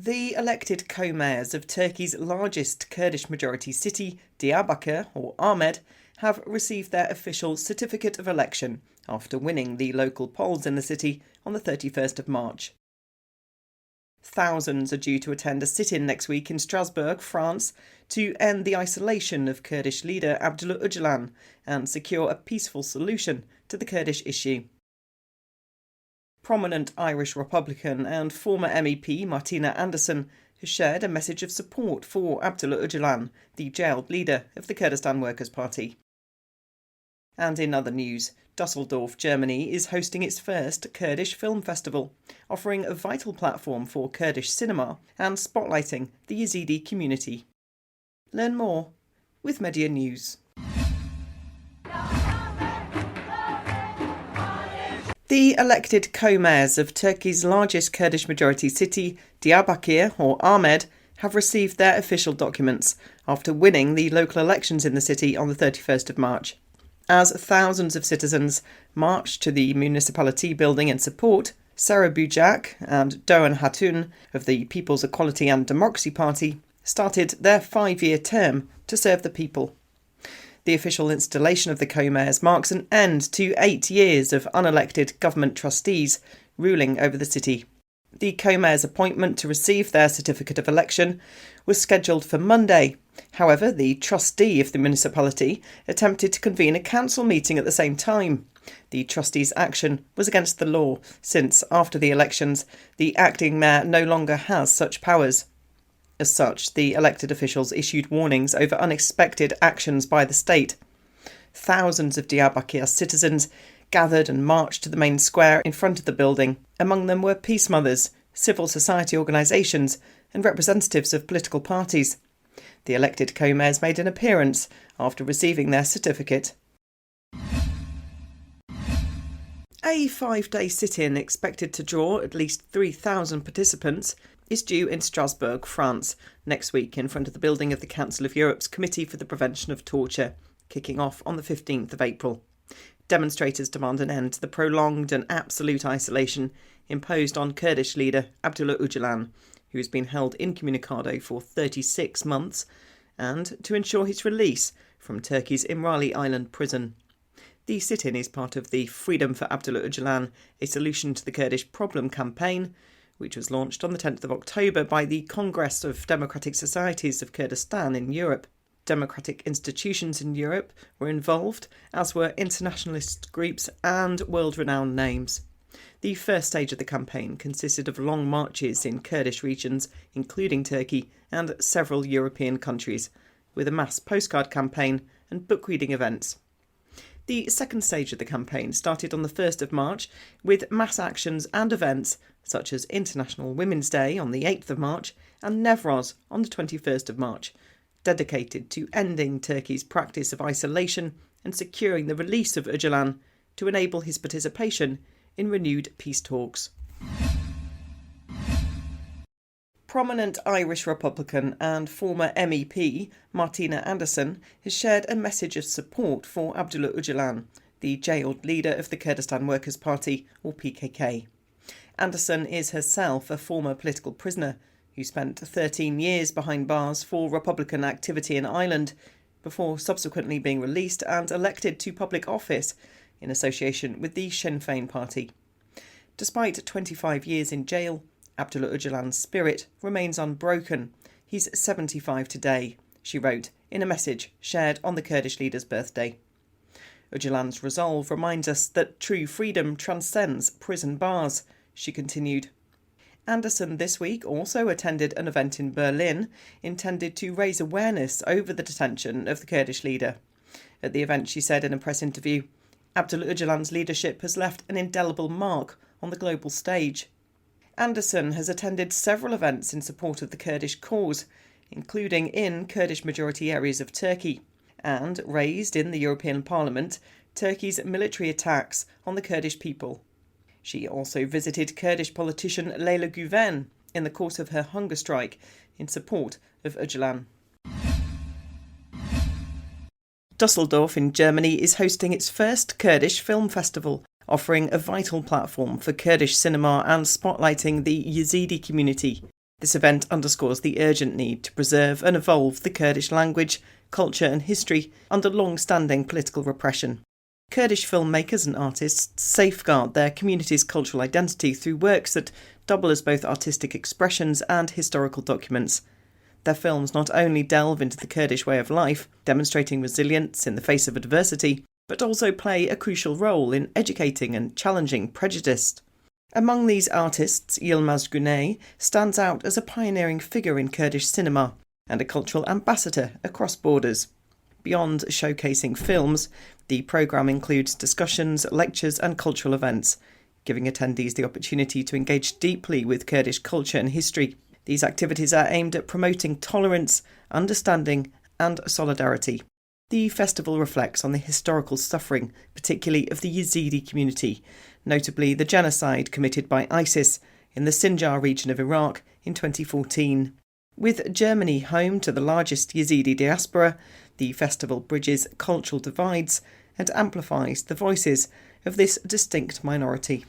The elected co-mayors of Turkey's largest Kurdish-majority city, Diyarbakir, or AMED, have received their official certificate of election after winning the local polls in the city on the 31st of March. Thousands are due to attend a sit-in next week in Strasbourg, France, to end the isolation of Kurdish leader Abdullah Öcalan and secure a peaceful solution to the Kurdish issue. Prominent Irish Republican and former MEP Martina Anderson has shared a message of support for Abdullah Öcalan, the jailed leader of the Kurdistan Workers' Party. And in other news, Düsseldorf, Germany is hosting its first Kurdish film festival, offering a vital platform for Kurdish cinema and spotlighting the Yazidi community. Learn more with Media News. The elected co-mayors of Turkey's largest Kurdish-majority city, Diyarbakir, or AMED, have received their official documents after winning the local elections in the city on the 31st of March. As thousands of citizens marched to the municipality building in support, Sarah Bujak and Doğan Hatun of the People's Equality and Democracy Party started their 5-year term to serve the people. The official installation of the co-mayors marks an end to 8 years of unelected government trustees ruling over the city. The co-mayor's appointment to receive their certificate of election was scheduled for Monday. However, the trustee of the municipality attempted to convene a council meeting at the same time. The trustee's action was against the law, since after the elections, the acting mayor no longer has such powers. As such, the elected officials issued warnings over unexpected actions by the state. Thousands of Diyarbakir citizens gathered and marched to the main square in front of the building. Among them were peace mothers, civil society organisations and representatives of political parties. The elected co-mayors made an appearance after receiving their certificate. A 5-day sit-in expected to draw at least 3,000 participants is due in Strasbourg, France, next week in front of the building of the Council of Europe's Committee for the Prevention of Torture, kicking off on the 15th of April. Demonstrators demand an end to the prolonged and absolute isolation imposed on Kurdish leader Abdullah Öcalan, who has been held incommunicado for 36 months, and to ensure his release from Turkey's İmralı Island prison. The sit-in is part of the Freedom for Abdullah Öcalan, a Solution to the Kurdish Problem campaign, which was launched on the 10th of October by the Congress of Democratic Societies of Kurdistan in Europe. Democratic institutions in Europe were involved, as were internationalist groups and world-renowned names. The first stage of the campaign consisted of long marches in Kurdish regions, including Turkey and several European countries, with a mass postcard campaign and book-reading events. The second stage of the campaign started on the 1st of March with mass actions and events such as International Women's Day on the 8th of March and Nevroz on the 21st of March, dedicated to ending Turkey's practice of isolation and securing the release of Öcalan to enable his participation in renewed peace talks. Prominent Irish Republican and former MEP Martina Anderson has shared a message of support for Abdullah Öcalan, the jailed leader of the Kurdistan Workers' Party, or PKK. Anderson is herself a former political prisoner who spent 13 years behind bars for Republican activity in Ireland before subsequently being released and elected to public office in association with the Sinn Féin party. Despite 25 years in jail, Abdullah Öcalan's spirit remains unbroken. He's 75 today, she wrote in a message shared on the Kurdish leader's birthday. Öcalan's resolve reminds us that true freedom transcends prison bars, she continued. Anderson this week also attended an event in Berlin intended to raise awareness over the detention of the Kurdish leader. At the event, she said in a press interview, Abdullah Öcalan's leadership has left an indelible mark on the global stage. Anderson has attended several events in support of the Kurdish cause, including in Kurdish-majority areas of Turkey, and raised in the European Parliament Turkey's military attacks on the Kurdish people. She also visited Kurdish politician Leyla Güven in the course of her hunger strike in support of Öcalan. Düsseldorf in Germany is hosting its first Kurdish film festival, offering a vital platform for Kurdish cinema and spotlighting the Yazidi community. This event underscores the urgent need to preserve and evolve the Kurdish language, culture and history under long-standing political repression. Kurdish filmmakers and artists safeguard their community's cultural identity through works that double as both artistic expressions and historical documents. Their films not only delve into the Kurdish way of life, demonstrating resilience in the face of adversity, but also play a crucial role in educating and challenging prejudice. Among these artists, Yilmaz Güney stands out as a pioneering figure in Kurdish cinema and a cultural ambassador across borders. Beyond showcasing films, the programme includes discussions, lectures and cultural events, giving attendees the opportunity to engage deeply with Kurdish culture and history. These activities are aimed at promoting tolerance, understanding and solidarity. The festival reflects on the historical suffering, particularly of the Yazidi community, notably the genocide committed by ISIS in the Sinjar region of Iraq in 2014. With Germany home to the largest Yazidi diaspora, the festival bridges cultural divides and amplifies the voices of this distinct minority.